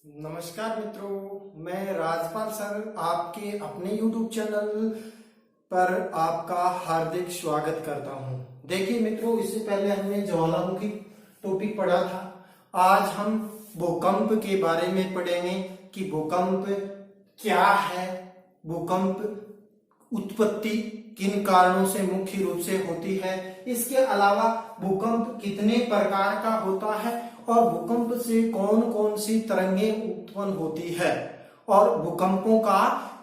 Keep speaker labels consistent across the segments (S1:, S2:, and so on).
S1: नमस्कार मित्रों, मैं राजपाल सर आपके अपने YouTube चैनल पर आपका हार्दिक स्वागत करता हूं। देखिए मित्रों, इससे पहले हमने ज्वालामुखी टॉपिक पढ़ा था। आज हम भूकंप के बारे में पढ़ेंगे कि भूकंप क्या है, भूकंप उत्पत्ति किन कारणों से मुख्य रूप से होती है, इसके अलावा भूकंप कितने प्रकार का होता है और भूकंप से कौन कौन सी तरंगें उत्पन्न होती है और भूकंपों का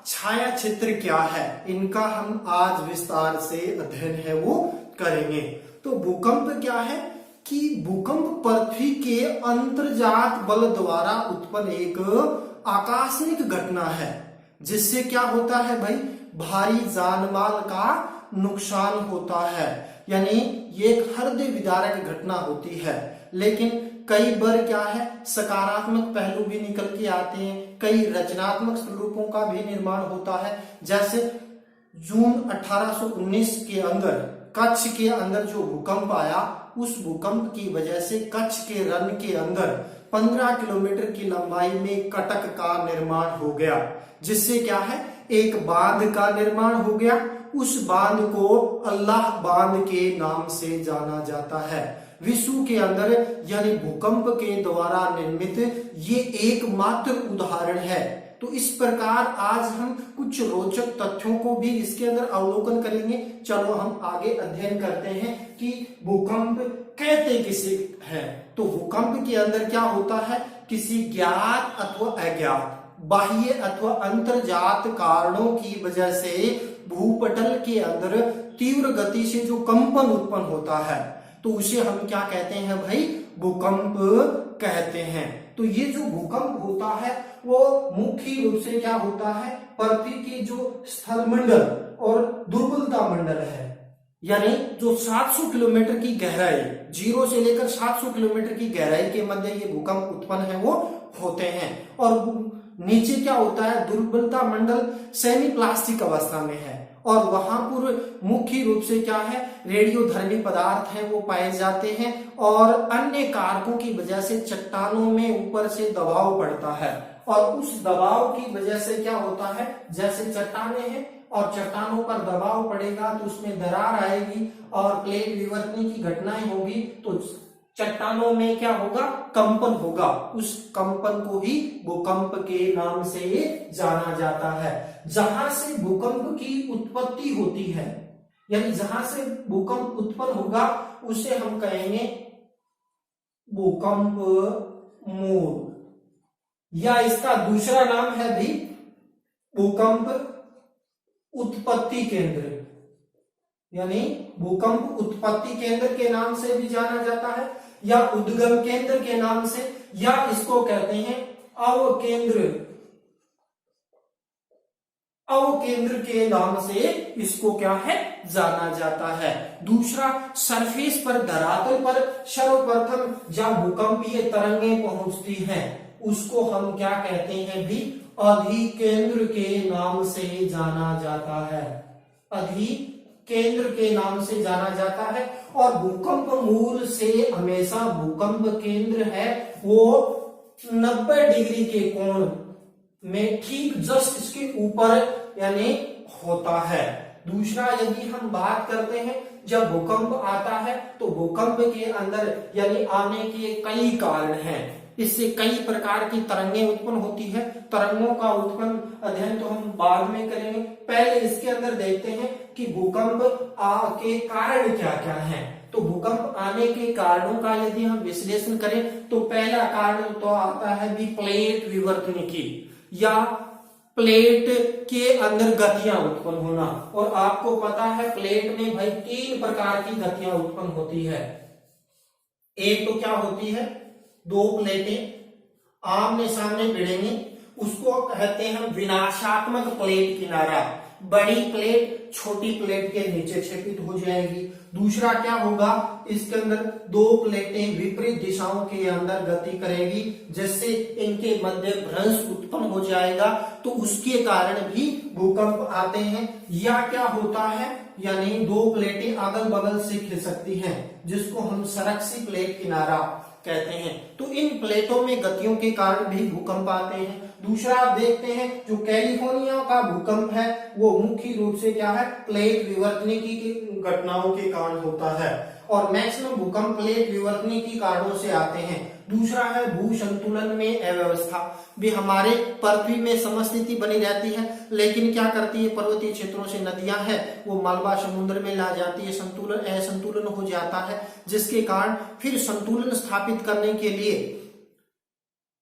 S1: छाया क्षेत्र क्या है, इनका हम आज विस्तार से अध्ययन है वो करेंगे। तो भूकंप क्या है कि भूकंप पृथ्वी के अंतर्जात बल द्वारा उत्पन्न एक आकस्मिक घटना है, जिससे क्या होता है भाई, भारी जानमाल का नुकसान होता है। यानी ये एक हृदय विदारक घटना होती है, लेकिन कई बार क्या है, सकारात्मक पहलू भी निकल के आते हैं, कई रचनात्मक स्वरूपों का भी निर्माण होता है। जैसे जून 1819 के अंदर कच्छ के अंदर जो भूकंप आया, उस भूकंप की वजह से कच्छ के रण के अंदर 15 किलोमीटर की लंबाई में कटक का निर्माण हो गया, जिससे क्या है, एक बांध का निर्माण हो गया। उस बांध को अल्लाह बांध के नाम से जाना जाता है। विश्व के अंदर यानी भूकंप के द्वारा निर्मित ये एकमात्र उदाहरण है। तो इस प्रकार आज हम कुछ रोचक तथ्यों को भी इसके अंदर अवलोकन करेंगे। चलो हम आगे अध्ययन करते हैं कि भूकंप कहते किसे है। तो भूकंप के अंदर क्या होता है, किसी ज्ञात अथवा अज्ञात, बाह्य अथवा अंतर्जात कारणों की वजह से भूपटल के अंदर तीव्र गति से जो कंपन उत्पन्न होता है, तो उसे हम क्या कहते हैं भाई, भूकंप कहते हैं। तो ये जो भूकंप होता है वो मुख्य रूप से क्या होता है, पृथ्वी की जो स्थल मंडल और दुर्बलता मंडल है, यानी जो 700 किलोमीटर की गहराई, 0 से लेकर 700 किलोमीटर की गहराई के मध्य ये भूकंप उत्पन्न है वो होते हैं। और नीचे क्या होता है, दुर्बलता मंडल सेमी प्लास्टिक अवस्था में है, और वहां पर मुख्य रूप से क्या है, रेडियोधर्मी पदार्थ है वो पाए जाते हैं, और अन्य कारकों की वजह से चट्टानों में ऊपर से दबाव पड़ता है, और उस दबाव की वजह से क्या होता है, जैसे चट्टानें हैं और चट्टानों पर दबाव पड़ेगा तो उसमें दरार आएगी और प्लेट विवर्तन की घटनाएं होगी, तो चट्टानों में क्या होगा, कंपन होगा। उस कंपन को ही भूकंप के नाम से जाना जाता है। जहां से भूकंप की उत्पत्ति होती है, यानी जहां से भूकंप उत्पन्न होगा, उसे हम कहेंगे भूकंप मूल, या इसका दूसरा नाम है भी भूकंप उत्पत्ति केंद्र, यानी भूकंप उत्पत्ति केंद्र के नाम से भी जाना जाता है, या उद्गम केंद्र के नाम से, या इसको कहते हैं अवकेंद्र के नाम से इसको क्या है, जाना जाता है। दूसरा, सरफेस पर, धरातल पर सर्वप्रथम जब भूकंपीय तरंगें पहुंचती हैं, उसको हम क्या कहते हैं भी, अधिकेंद्र के नाम से जाना जाता है। अधिकेंद्र के नाम से जाना जाता है। और भूकंप मूल से हमेशा भूकंप केंद्र है वो 90 डिग्री के कोण में ठीक जस्ट इसके ऊपर यानी होता है। दूसरा, यदि हम बात करते हैं, जब भूकंप आता है तो भूकंप के अंदर यानी आने के कई कारण हैं, इससे कई प्रकार की तरंगें उत्पन्न होती है। तरंगों का उत्पन्न अध्ययन तो हम बाद में करेंगे, पहले इसके अंदर देखते हैं कि भूकंप के कारण क्या क्या हैं। तो भूकंप आने के कारणों का यदि हम विश्लेषण करें तो पहला कारण तो आता है भी प्लेट विवर्तन की, या प्लेट के अंदर गतियां उत्पन्न होना। और आपको पता है प्लेट में भाई 3 प्रकार की गतियां उत्पन्न होती है। एक तो क्या होती है, 2 प्लेटें आमने सामने भिड़ेंगी, उसको कहते हैं विनाशात्मक प्लेट किनारा। बड़ी प्लेट छोटी प्लेट के नीचे क्षैतिज हो जाएगी। दूसरा क्या होगा, इसके अंदर 2 प्लेटें विपरीत दिशाओं के अंदर गति करेगी, जिससे इनके मध्य भ्रंश उत्पन्न हो जाएगा, तो उसके कारण भी भूकंप आते हैं। या क्या होता है, यानी 2 प्लेटें अगल बगल से खिसकती हैं, जिसको हम संरक्षी प्लेट किनारा कहते हैं। तो इन प्लेटों में गतियों के कारण भी भूकंप आते हैं। दूसरा आप देखते हैं जो कैलिफोर्निया का भूकंप है वो मुख्य रूप से क्या है, प्लेट विवर्तनिकी की घटनाओं के कारण होता है और मैक्सिमम भूकंप प्लेट विवर्तनिकी कारणों से आते हैं। दूसरा है भू संतुलन में अव्यवस्था। भी हमारे पृथ्वी में समस्थिति बनी रहती है, लेकिन क्या करती है, पर्वतीय क्षेत्रों से नदियां हैं वो मलबा समुद्र में ला जाती है, संतुलन असंतुलन हो जाता है, जिसके कारण फिर संतुलन स्थापित करने के लिए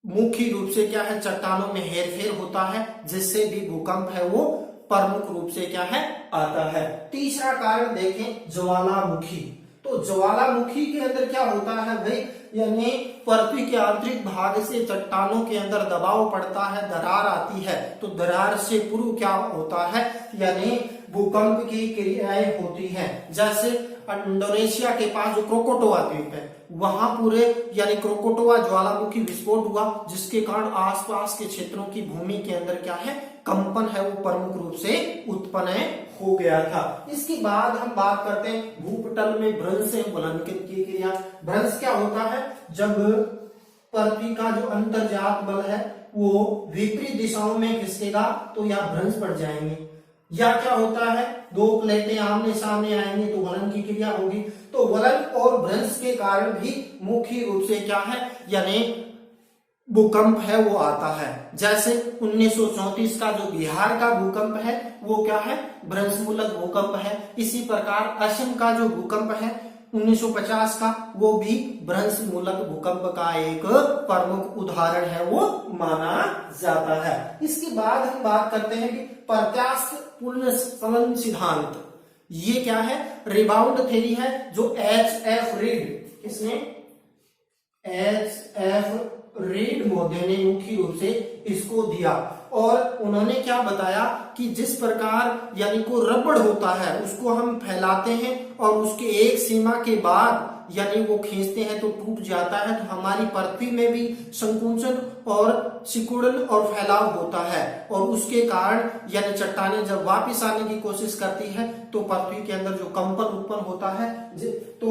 S1: मुख्य रूप से क्या है, चट्टानों में हेरफेर होता है, जिससे भी भूकंप है वो प्रमुख रूप से क्या है, आता है। तीसरा कारण देखें, ज्वालामुखी। तो ज्वालामुखी के अंदर क्या होता है भाई, यानी पृथ्वी के आंतरिक भाग से चट्टानों के अंदर दबाव पड़ता है, दरार आती है, तो दरार से पूर्व क्या होता है, यानी भूकंप की क्रियाएं होती हैं। जैसे इंडोनेशिया के पास जो क्रोकोटोवा द्वीप है वहां पूरे यानी क्रोकोटोवा ज्वालामुखी विस्फोट हुआ, जिसके कारण आसपास के क्षेत्रों की भूमि के अंदर क्या है, कंपन है वो प्रमुख रूप से उत्पन्न हो गया था। इसके बाद हम बात करते हैं भूपटल में भ्रंश वलन की क्रिया। भ्रंश क्या होता है, जब पृथ्वी का जो अंतर्जात बल है वो विपरीत दिशाओं में खिसकेगा तो यह भ्रंश पड़ जाएंगे। या क्या होता है, दो प्लेटें आमने सामने आएंगी तो वलन की क्रिया होगी। तो वलन और भ्रंश के कारण भी मुख्य रूप से क्या है, यानी भूकंप है वो आता है। जैसे 1934 का जो बिहार का भूकंप है वो क्या है, भ्रंश मूलक भूकंप है। इसी प्रकार असम का जो भूकंप है 1950 का वो भी भ्रंश मूलक भूकंप का एक प्रमुख उदाहरण है वो माना जाता है। इसके बाद हम बात करते हैं कि प्रत्यास्थ पुनर्फलन सिद्धांत। ये क्या है, रिबाउंड थ्योरी है जो एच.एफ. रीड, इसने एच.एफ. रीड महोदय ने मुख्य रूप से इसको दिया और उन्होंने क्या बताया कि जिस प्रकार यानी को रबड़ होता है उसको हम फैलाते हैं और उसके एक सीमा के बाद यानी वो खींचते हैं तो टूट जाता है, तो हमारी पृथ्वी में भी संकुचन और सिकुड़न और फैलाव होता है और उसके कारण यानी चट्टानें जब वापस आने की कोशिश करती है तो पृथ्वी के अंदर जो कंपन उत्पन्न होता है तो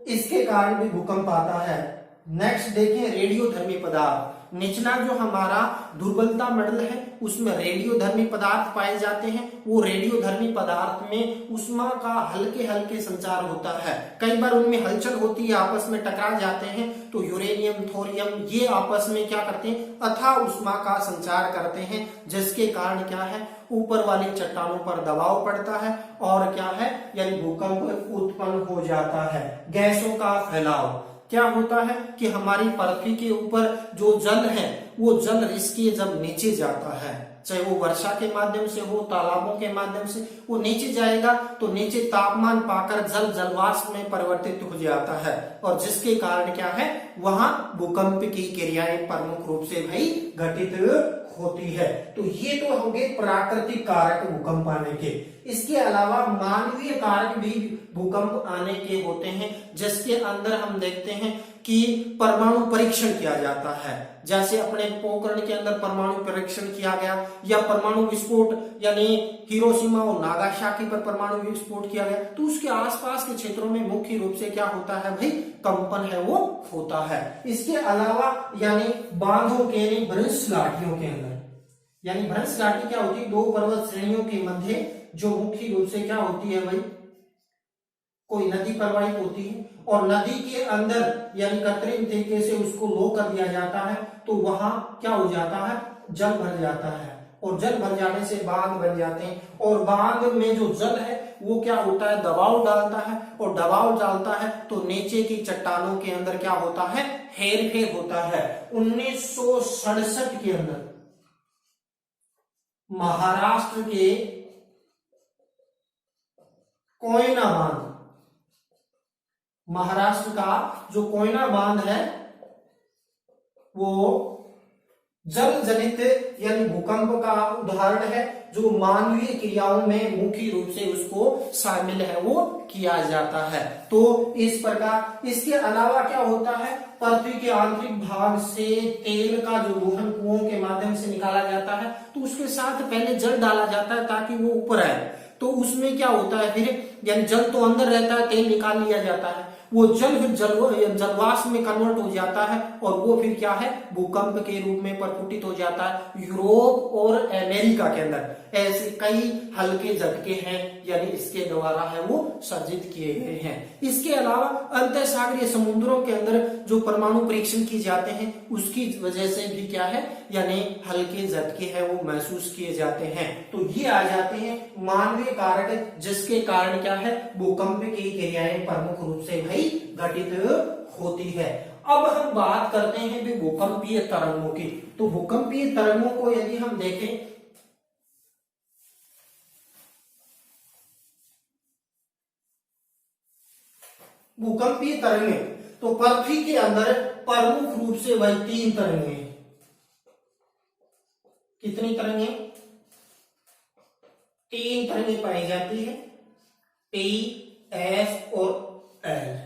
S1: इसके कारण भी भूकंप आता है। नेक्स्ट देखें रेडियोधर्मी पदार्थ। निचला जो हमारा दुर्बलता मॉडल है उसमें रेडियोधर्मी पदार्थ पाए जाते हैं। वो रेडियोधर्मी पदार्थ में उष्मा का हल्के हल्के संचार होता है, कई बार उनमें हलचल होती है, आपस में टकरा जाते हैं, तो यूरेनियम थोरियम ये आपस में क्या करते हैं, अथाह उष्मा का संचार करते हैं, जिसके कारण क्या है, ऊपर वाली चट्टानों पर दबाव पड़ता है और क्या है, यानी भूकंप उत्पन्न हो जाता है। गैसों का फैलाव क्या होता है कि हमारी पृथ्वी के ऊपर जो जल है वो जल रिसके जब नीचे जाता है, चाहे वो वर्षा के माध्यम से हो, तालाबों के माध्यम से, वो नीचे जाएगा तो नीचे तापमान पाकर जल जलवाष्प में परिवर्तित हो जाता है और जिसके कारण क्या है, वहां भूकंप की क्रियाएं प्रमुख रूप से भाई घटित होती है। तो ये तो हो गए प्राकृतिक कारक भूकंप आने के। इसके अलावा मानवीय कारक भी भूकंप आने के होते हैं, जिसके अंदर हम देखते हैं कि परमाणु परीक्षण किया जाता है। जैसे अपने पोखरण के अंदर परमाणु परीक्षण किया गया या परमाणु विस्फोट यानी हिरोशिमा और नागासाकी पर परमाणु विस्फोट किया गया, तो उसके आसपास के क्षेत्रों में मुख्य रूप से क्या होता है भाई, कंपन है वो होता है। इसके अलावा यानी बांधों के यानी भ्रंश घाटियों के अंदर, यानी भ्रंश घाटी क्या होती है, दो पर्वत श्रेणियों के मध्य जो मुख्य रूप से क्या होती है भाई, कोई नदी प्रवाहित होती है और नदी के अंदर यानी कृत्रिम तरीके से उसको लो कर दिया जाता है, तो वहां क्या हो जाता है, जल भर जाता है और जल भर जाने से बांध बन जाते हैं और बांध में जो जल है वो क्या होता है, दबाव डालता है और दबाव डालता है तो नीचे की चट्टानों के अंदर क्या होता है, हेर फेर होता है। 1967 के अंदर महाराष्ट्र के कोयना बांध, महाराष्ट्र का जो कोयना बांध है वो जल जनित यानी भूकंप का उदाहरण है, जो मानवीय क्रियाओं में मुख्य रूप से उसको शामिल है वो किया जाता है। तो इस प्रकार इसके अलावा क्या होता है, पृथ्वी के आंतरिक भाग से तेल का जो दोहन कुओं के माध्यम से निकाला जाता है, तो उसके साथ पहले जल डाला जाता है ताकि वो ऊपर आए, तो उसमें क्या होता है फिर, यानी जल तो अंदर रहता है, तेल निकाल लिया जाता है वो जलवाष्प में कन्वर्ट हो जाता है और वो फिर क्या है, भूकंप के रूप में प्रफुटित हो जाता है। यूरोप और अमेरिका के अंदर ऐसे कई हल्के झटके हैं, यानी इसके द्वारा है वो सर्जित किए गए हैं। इसके अलावा अंतः सागरीय समुद्रों के अंदर जो परमाणु परीक्षण किए जाते हैं उसकी वजह से भी क्या है, यानी हल्के झटके हैं वो महसूस किए जाते हैं। तो ये आ जाते हैं मानवीय कारक, जिसके कारण क्या है, भूकंप की क्रियाएं प्रमुख रूप से भाई घटित होती है। अब हम बात करते हैं भी भूकंपीय तरंगों की। तो भूकंपीय तरंगों को यदि हम देखें, भूकंपीय तरंगें तो पृथ्वी के अंदर प्रमुख रूप से वह 3 तरंगें, कितनी तरंगें, 3 तरंगें पाई जाती है, पी, एस और एल।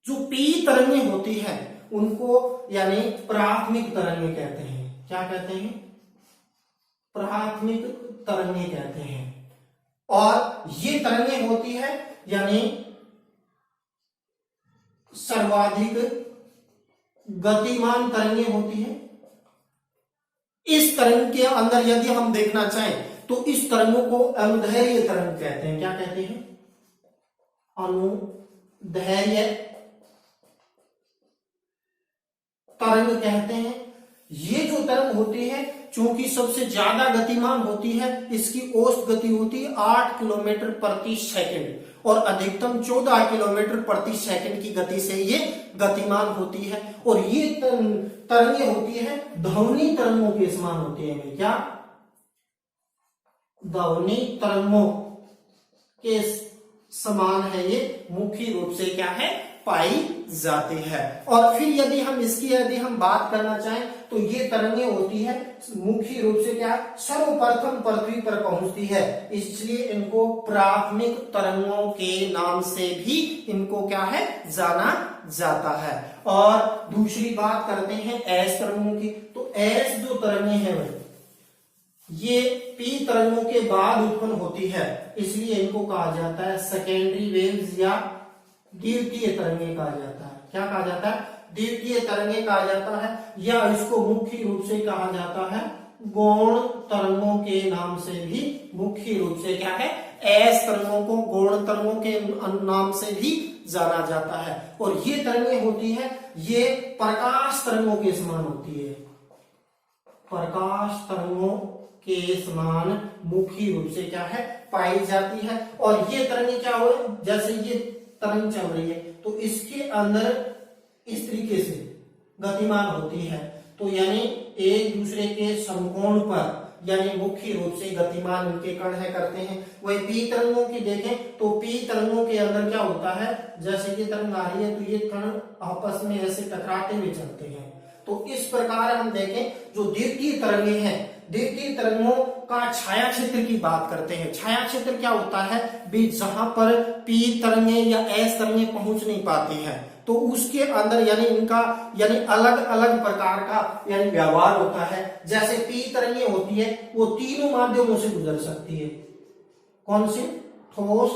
S1: जो पी तरंगें होती हैं उनको यानी प्राथमिक तरंगें कहते हैं। क्या कहते हैं, प्राथमिक तरंगें कहते हैं। और ये तरंगें होती है यानी सर्वाधिक गतिमान तरंगें होती है। इस तरंग के अंदर यदि हम देखना चाहें तो इस तरंगों को अनुदैर्घ्य तरंग कहते हैं। क्या कहते हैं, अनुदैर्घ्य तरंग कहते हैं। ये जो तरंग होती है चूंकि सबसे ज्यादा गतिमान होती है, इसकी औसत गति होती है 8 किलोमीटर प्रति सेकंड और अधिकतम 14 किलोमीटर प्रति सेकंड की गति से ये गतिमान होती है। और ये तरंगें होती है ध्वनि तरंगों के समान होती है। क्या, ध्वनि तरंगों के समान है, ये मुख्य रूप से क्या है, पाई जाती है। और फिर यदि हम बात करना चाहें तो ये तरंगें होती है मुख्य रूप से क्या, सर्वप्रथम पृथ्वी पर पहुंचती है, इसलिए इनको प्राथमिक तरंगों के नाम से भी इनको क्या है, जाना जाता है। और दूसरी बात करते हैं एस तरंगों की। तो एस जो तरंगें हैं ये पी तरंगों के बाद उत्पन्न होती है, इसलिए इनको कहा जाता है सेकेंडरी वेव्स या द्वितीय तरंगें कहा जाता है। क्या कहा जाता है, द्वितीय तरंगें कहा जाता है, या इसको मुख्य रूप से कहा जाता है गौण तरंगों के नाम से भी मुख्य रूप से क्या है, एस तरंगों को गौण तरंगों के नाम से भी जाना जाता है। और ये तरंगें होती है ये प्रकाश तरंगों के समान होती है, प्रकाश तरंगों के समान मुख्य रूप से क्या है, पाई जाती है। और ये तरंगें क्या हो, जैसे ये तरंग चल रही है तो इसके अंदर इस तरीके से गतिमान होती है, तो यानी एक दूसरे के समकोण पर यानी मुख्य रूप से गतिमान इनके कण है करते हैं। वही पी तरंगों की देखें तो पी तरंगों के अंदर क्या होता है, जैसे ये तरंग आ रही है तो ये कण आपस में ऐसे टकराते हुए चलते हैं। तो इस प्रकार हम देखें जो द्वितीय तरंगें हैं, द्वितीय तरंगों का छाया क्षेत्र की बात करते हैं। छाया क्षेत्र क्या होता है भी, जहां पर पी तरंगें या एस तरंगें पहुंच नहीं पाती हैं तो उसके अंदर यानी इनका यानी अलग अलग प्रकार का यानी व्यवहार होता है। जैसे पी तरंगें होती है वो तीनों माध्यमों से गुजर सकती है। कौन से, ठोस,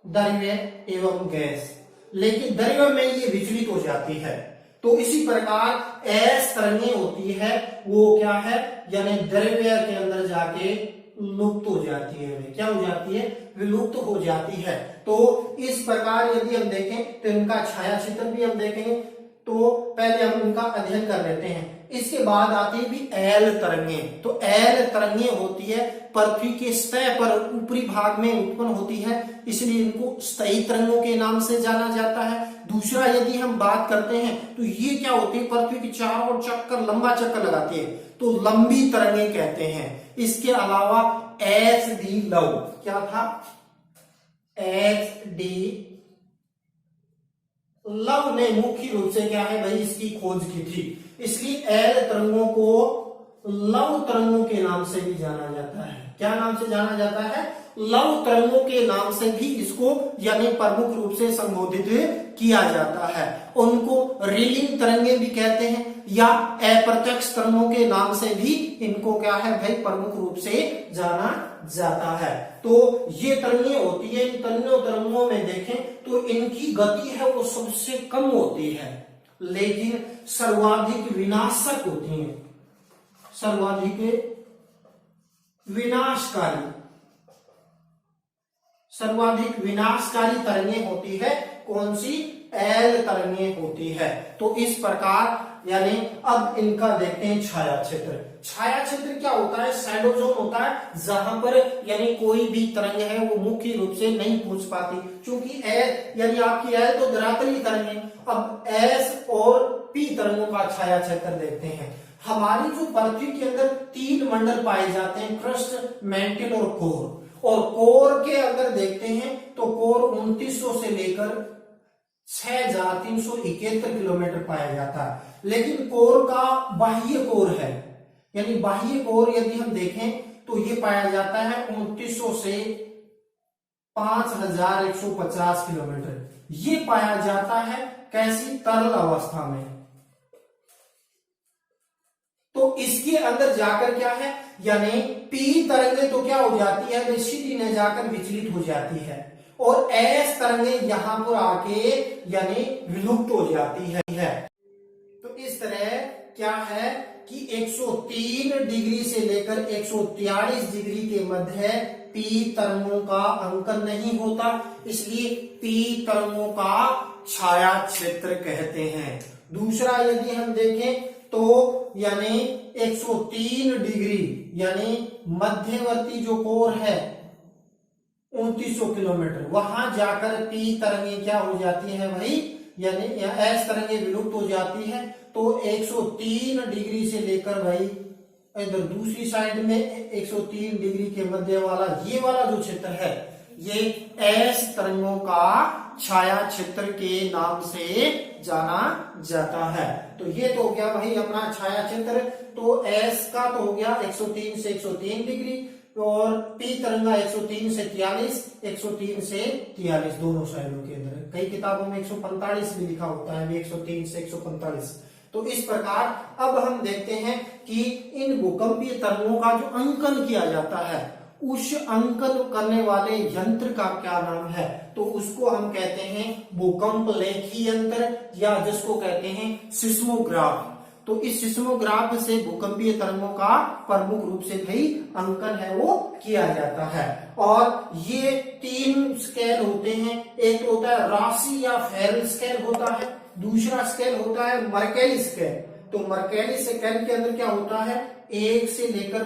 S1: द्रव्य एवं गैस, लेकिन द्रव्य में ये विचलित हो जाती है। तो इसी प्रकार एस तरंगें होती है वो क्या है, यानी द्रव्य के अंदर जाके लुप्त हो जाती है। क्या हो जाती है, विलुप्त हो जाती है। तो इस प्रकार यदि हम देखें तो इनका छाया क्षेत्र भी हम देखेंगे, तो पहले हम इनका अध्ययन कर लेते हैं। इसके बाद आती है भी एल तरंगें। तो एल तरंगें होती है पृथ्वी के सतह पर ऊपरी भाग में उत्पन्न होती है, इसलिए इनको स्थायी तरंगों के नाम से जाना जाता है। दूसरा यदि हम बात करते हैं तो ये क्या होती है, पृथ्वी के चारों ओर चक्कर, लंबा चक्कर लगाती है तो लंबी तरंगें कहते हैं। इसके अलावा एच डी लव, क्या था, एच डी लव ने मुख्य रूप से क्या है भाई इसकी खोज की थी, इसलिए एल तरंगों को लव तरंगों के नाम से भी जाना जाता है। क्या नाम से जाना जाता है, लव तरंगों के नाम से भी इसको यानी प्रमुख रूप से संबोधित किया जाता है। उनको रीलिंग तरंगे भी कहते हैं या अप्रत्यक्ष तरंगों के नाम से भी इनको क्या है भाई प्रमुख रूप से जाना जाता है। तो ये तरंगे होती है, इन तरंगों में देखें तो इनकी गति है वो सबसे कम होती है लेकिन सर्वाधिक विनाशक होती है, सर्वाधिक विनाशकारी, सर्वाधिक विनाशकारी तरंगे होती है कौन सी? एल तरंगे होती है। तो इस प्रकार यानी अब इनका देखते हैं छाया क्षेत्र। छाया क्षेत्र क्या होता है? शैडो जोन होता है जहां पर यानी कोई भी तरंग है वो मुख्य रूप से नहीं पहुंच पाती, क्योंकि एल यानी आपकी एल तो धरातली तरंग है। अब एस और पी तरंगों का छाया क्षेत्र देखते हैं। हमारी जो पृथ्वी के अंदर 3 मंडल पाए जाते हैं, क्रस्ट, मैंटल और कोर। और कोर के अगर देखते हैं तो कोर 2900 से लेकर 6371 किलोमीटर पाया जाता है। लेकिन कोर का बाह्य कोर है, यानी बाह्य कोर यदि हम देखें तो ये पाया जाता है 2900 से 5150 किलोमीटर। ये पाया जाता है कैसी? तरल अवस्था में। तो इसके अंदर जाकर क्या है यानी पी तरंगे तो क्या हो जाती है? वे सीधी न जाकर विचलित हो जाती है और एस तरंगे यहां पर आके यानी विलुप्त हो जाती है। तो इस तरह क्या है कि 103 डिग्री से लेकर 143 डिग्री के मध्य पी तरंगों का अंकन नहीं होता, इसलिए पी तरंगों का छाया क्षेत्र कहते हैं। दूसरा यदि हम देखें तो यानी 103 डिग्री यानी मध्यवर्ती जो कोर है 2900 किलोमीटर, वहां जाकर पी तरंगे क्या हो जाती है भाई यानी एस तरंगे विलुप्त हो जाती है। तो 103 डिग्री से लेकर भाई इधर दूसरी साइड में 103 डिग्री के मध्य वाला ये वाला जो क्षेत्र है ये एस तरंगों का छाया क्षेत्र के नाम से जाना जाता है। तो ये तो हो गया भाई अपना छाया क्षेत्र। तो एस का तो हो गया 103 से 103 डिग्री और पी तरंगा 103 से 43, 103 से 43 दोनों साइडों के अंदर। कई किताबों में 145 भी लिखा होता है, 103 से 145। तो इस प्रकार अब हम देखते हैं कि इन भूकंपीय तरंगों का जो अंकन किया जाता है उस अंकन करने वाले यंत्र का क्या नाम है? तो उसको हम कहते हैं भूकंप लेखी यंत्र या जिसको कहते हैं सिस्मोग्राफ। तो इस सिस्मोग्राफ से भूकंपीय तरंगों का प्रमुख रूप से भाई अंकन है वो किया जाता है। और ये 3 स्केल होते हैं, एक होता है राशि या फेरल स्केल होता है, दूसरा स्केल होता है मर्केली स्केल। तो मर्केली स्केल के अंदर क्या होता है 1 से लेकर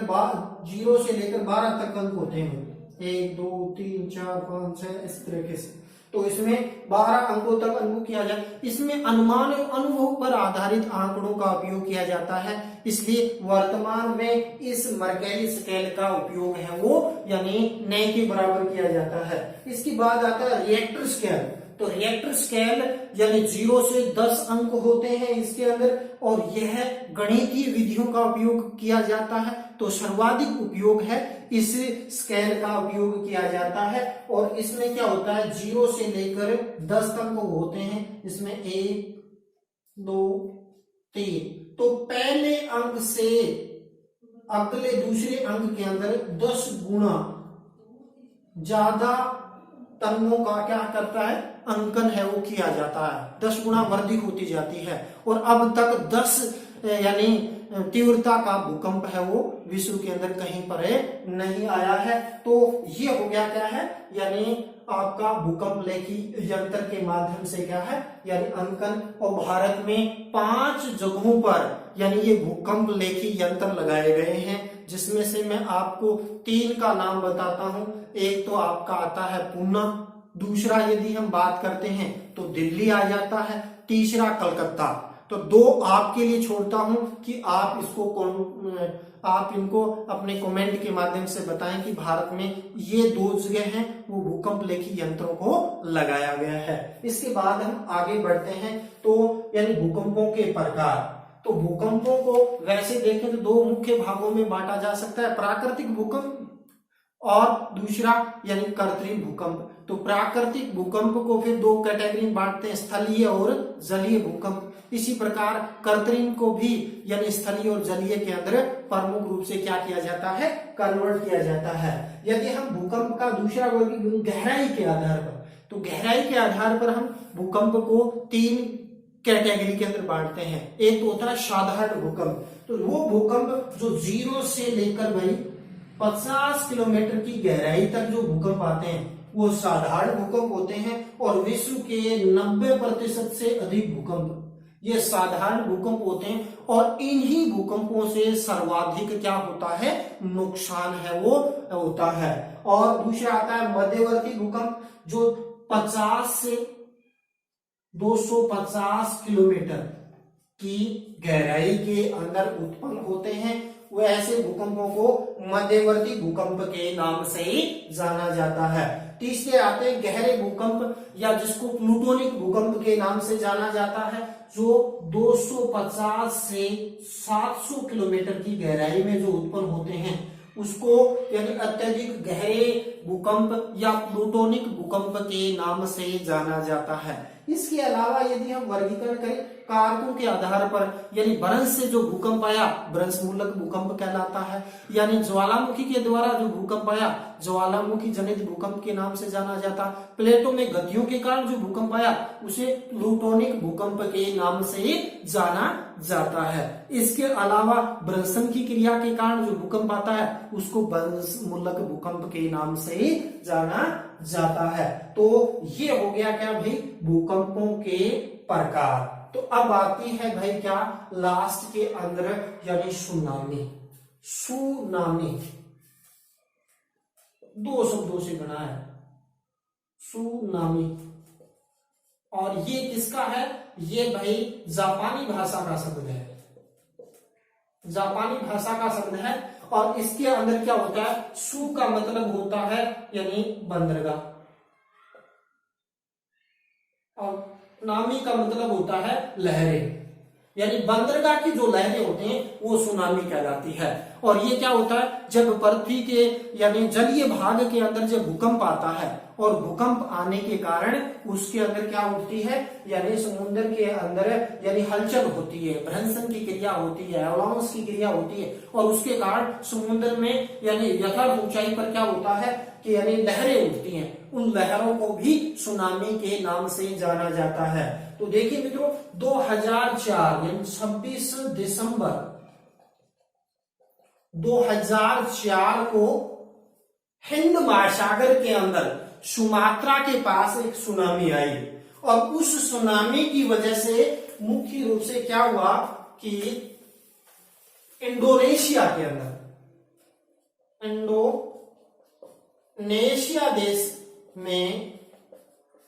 S1: 0 से लेकर 12 तक अंक होते हैं, 1 2 3 4 5 6 इस तरीके से। तो इसमें 12 अंकों तक अनुभव किया जाए। इसमें अनुमान और अनुभव पर आधारित आंकड़ों का उपयोग किया जाता है, इसलिए वर्तमान में इस मर्केली स्केल का उपयोग है वो यानी नए के बराबर किया जाता है। इसके बाद आता है रिएक्टर स्केल। तो रिएक्टर स्केल यानी 0 से 10 अंक होते हैं इसके अंदर और यह गणितीय विधियों का उपयोग किया जाता है। तो सर्वाधिक उपयोग है इस स्केल का उपयोग किया जाता है और इसमें क्या होता है 0 से लेकर 10 तक होते हैं। इसमें 1 2 3। तो पहले अंक से अगले दूसरे अंक के अंदर 10 गुना ज्यादा तरंगों का क्या करता है अंकन है वो किया जाता है, 10 गुना वृद्धि होती जाती है। और अब तक 10 यानी तीव्रता का भूकंप है वो विश्व के अंदर कहीं पर नहीं आया है। तो ये हो गया क्या है यानी आपका भूकंप लेखी यंत्र के माध्यम से क्या है यानी अंकन। और भारत में 5 जगहों पर यानी ये भूकंप लेखी यंत्र लगाए गए हैं, जिसमें से मैं आपको 3 का नाम बताता हूं। एक तो आपका आता है पूना, दूसरा यदि हम बात करते हैं तो दिल्ली आ जाता है, तीसरा कलकत्ता। तो 2 आपके लिए छोड़ता हूं कि आप आप इनको अपने कमेंट के माध्यम से बताएं कि भारत में ये 2 जगह हैं वो भूकंप लेखी यंत्रों को लगाया गया है। इसके बाद हम आगे बढ़ते हैं तो यानी भूकंपों के प्रकार। तो भूकंपों को वैसे देखें तो 2 मुख्य भागों में बांटा जा सकता है, प्राकृतिक भूकंप और दूसरा यानी कृत्रिम भूकंप। तो प्राकृतिक भूकंप को फिर दो कैटेगरी में बांटते हैं, स्थलीय और जलीय भूकंप। इसी प्रकार कृत्रिम को भी यानी स्थलीय और जलीय के अंदर प्रमुख रूप से क्या किया जाता है, कन्वर्ट किया जाता है। यदि हम भूकंप का दूसरा वर्गीकरण गहराई के आधार पर, तो गहराई के आधार पर हम भूकंप को तीन कैटेगरी के अंदर बांटते हैं। एक तो होता है साधारण भूकंप, तो वो भूकंप जो 0 से लेकर भाई 50 किलोमीटर की गहराई तक जो भूकंप आते हैं वो साधारण भूकंप होते हैं। और विश्व के 90% से अधिक भूकंप ये साधारण भूकंप होते हैं। और इन्हीं भूकंपों से सर्वाधिक क्या होता है, नुकसान है वो होता है। और दूसरा आता है मध्यवर्ती भूकंप, जो 50 से 250 किलोमीटर की गहराई के अंदर उत्पन्न होते हैं। वो ऐसे भूकंपों को मध्यवर्ती भूकंप के नाम से ही जाना जाता है। तीसरे आते हैं गहरे भूकंप, या जिसको प्लूटोनिक भूकंप के नाम से जाना जाता है, जो 250 से 700 किलोमीटर की गहराई में जो उत्पन्न होते हैं उसको यानी अत्यधिक गहरे भूकंप या प्लूटोनिक भूकंप के नाम से जाना जाता है। इसके अलावा यदि हम वर्गीकरण करें कारकों के आधार पर, यानी भ्रंश से जो भूकंप आया भ्रंश मूलक भूकंप कहलाता है। यानी ज्वालामुखी के द्वारा जो भूकंप आया ज्वालामुखी जनित भूकंप के नाम से जाना जाता। प्लेटों में गतियों के कारण जो भूकंप आया उसे प्लूटोनिक भूकंप के नाम से जाना जाता है। इसके अलावा भ्रंशन की क्रिया के कारण जो भूकंप आता है उसको भ्रंश मूलक भूकंप के नाम से जाना जाता है। तो ये हो गया क्या भाई, भूकंपों के प्रकार। तो अब आती है भाई क्या, लास्ट के अंदर यानी सुनामी। सुनामी 2 शब्दों से बना है, सुनामी। और ये किसका है, ये भाई जापानी भाषा का शब्द है, जापानी भाषा का शब्द है। और इसके अंदर क्या होता है, सु का मतलब होता है यानी बंदरगाह, और नामी का मतलब होता है लहरें, यानी बंदरगाह की जो लहरें होती हैं वो सुनामी कहलाती है। और ये क्या होता है, जब पृथ्वी के यानी जलीय भाग के अंदर जब भूकंप आता है और भूकंप आने के कारण उसके अंदर क्या उठती है, यानी समुद्र के अंदर यानी हलचल होती है, भ्रंशन की क्रिया होती है, अवलांच की क्रिया होती है। और उसके कारण समुद्र में यानी यथार्थ ऊंचाई पर क्या होता है कि यानी लहरें उठती हैं, उन लहरों को भी सुनामी के नाम से जाना जाता है। तो देखिए मित्रों 2004 यानी 26 दिसंबर 2004 को हिंद महासागर के अंदर सुमात्रा के पास एक सुनामी आई। और उस सुनामी की वजह से मुख्य रूप से क्या हुआ कि इंडोनेशिया के अंदर, इंडोनेशिया देश में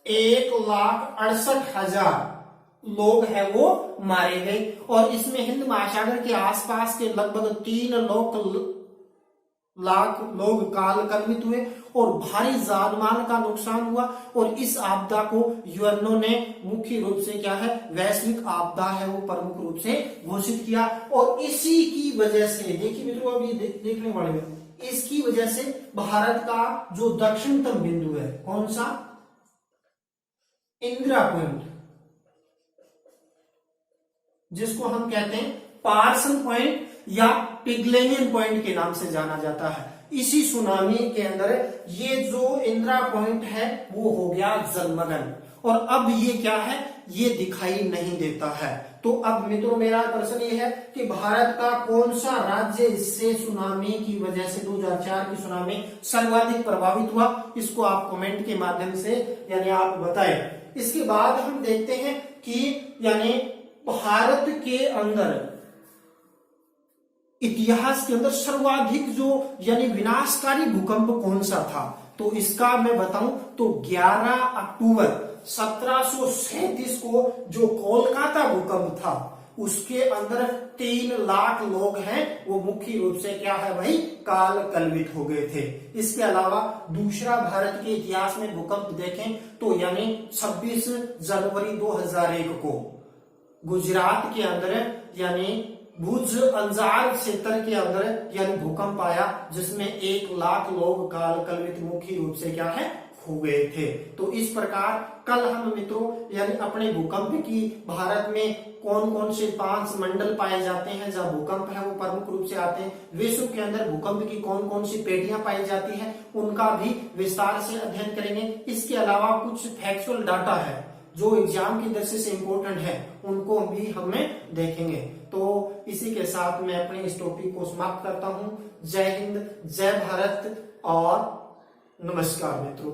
S1: 1,68,000 लोग हैं वो मारे गए। और इसमें हिंद महासागर के आसपास के लगभग 3 लाख लोग काल कलवित हुए और भारी जान माल का नुकसान हुआ। और इस आपदा को यूएनओ ने मुख्य रूप से क्या है, वैश्विक आपदा है वो प्रमुख रूप से घोषित किया। और इसी की वजह से देखिए मित्रों, अभी देखने वाले में इसकी वजह से भारत का जो दक्षिणतम बिंदु है, कौन सा, इंदिरा पॉइंट, जिसको हम कहते हैं पार्सन पॉइंट या पिग्मेलियन पॉइंट के नाम से जाना जाता है, इसी सुनामी के अंदर ये जो इंदिरा पॉइंट है वो हो गया जलमग्न। और अब ये क्या है, ये दिखाई नहीं देता है। तो अब मित्रों मेरा प्रश्न ये है कि भारत का कौन सा राज्य इससे सुनामी की वजह से 2004 की सुनामी सर्वाधिक प्रभावित हुआ, इसको आप कमेंट के माध्यम से यानी आप बताएं। इसके बाद हम देखते हैं कि यानी भारत के अंदर इतिहास के अंदर सर्वाधिक जो यानी विनाशकारी भूकंप कौन सा था। तो इसका मैं बताऊं तो 11 अक्टूबर 1737 को जो कोलकाता भूकंप था उसके अंदर 3 लाख लोग हैं वो मुख्य रूप से क्या है भाई, काल कलवित हो गए थे। इसके अलावा दूसरा भारत के इतिहास में भूकंप देखें तो यानी 26 जनवरी 2001 को गुजरात के अंदर यानी भुज अंजार क्षेत्र के अंदर यानी भूकंप आया, जिसमें 1 लाख लोग कलवित मुख्य रूप से क्या है हो गए थे। तो इस प्रकार कल हम मित्रों यानी अपने भूकंप की भारत में कौन कौन से 5 मंडल पाए जाते हैं जहां भूकंप है वो प्रमुख रूप से आते हैं, विश्व के अंदर भूकंप की कौन कौन सी पेटियां पाई जाती हैं, उनका भी विस्तार से अध्ययन करेंगे। इसके अलावा कुछ फैक्चुअल डाटा है जो एग्जाम की दृष्टि से इंपॉर्टेंट है, उनको भी हमें देखेंगे। तो इसी के साथ मैं अपने इस टॉपिक को समाप्त करता हूं। जय हिंद, जय भारत और नमस्कार मित्रों।